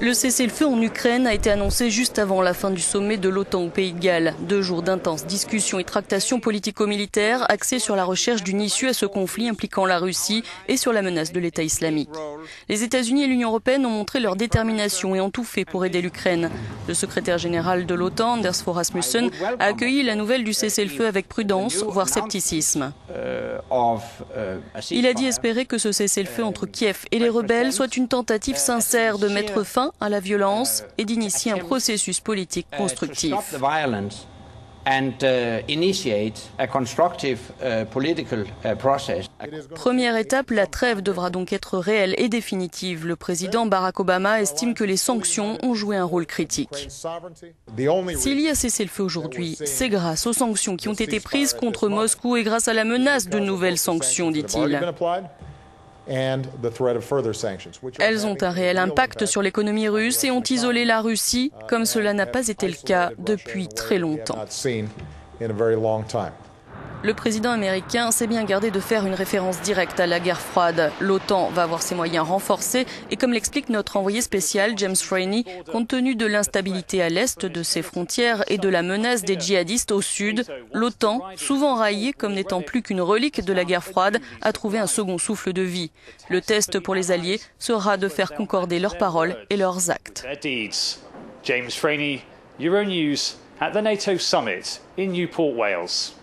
Le cessez-le-feu en Ukraine a été annoncé juste avant la fin du sommet de l'OTAN au Pays de Galles. 2 jours d'intenses discussions et tractations politico-militaires axées sur la recherche d'une issue à ce conflit impliquant la Russie et sur la menace de l'État islamique. Les États-Unis et l'Union européenne ont montré leur détermination et ont tout fait pour aider l'Ukraine. Le secrétaire général de l'OTAN, Anders Fogh Rasmussen, a accueilli la nouvelle du cessez-le-feu avec prudence, voire scepticisme. Il a dit espérer que ce cessez-le-feu entre Kiev et les rebelles soit une tentative sincère de mettre fin à la violence et d'initier un processus politique constructif. Première étape, la trêve devra donc être réelle et définitive. Le président Barack Obama estime que les sanctions ont joué un rôle critique. S'il y a cessez-le-feu aujourd'hui, c'est grâce aux sanctions qui ont été prises contre Moscou et grâce à la menace de nouvelles sanctions, dit-il. Elles ont un réel impact sur l'économie russe et ont isolé la Russie, comme cela n'a pas été le cas depuis très longtemps. Le président américain s'est bien gardé de faire une référence directe à la guerre froide. L'OTAN va avoir ses moyens renforcés et comme l'explique notre envoyé spécial James Franey, compte tenu de l'instabilité à l'est de ses frontières et de la menace des djihadistes au sud, l'OTAN, souvent raillée comme n'étant plus qu'une relique de la guerre froide, a trouvé un second souffle de vie. Le test pour les alliés sera de faire concorder leurs paroles et leurs actes. James Franey, Euronews at the NATO summit in Newport, Wales.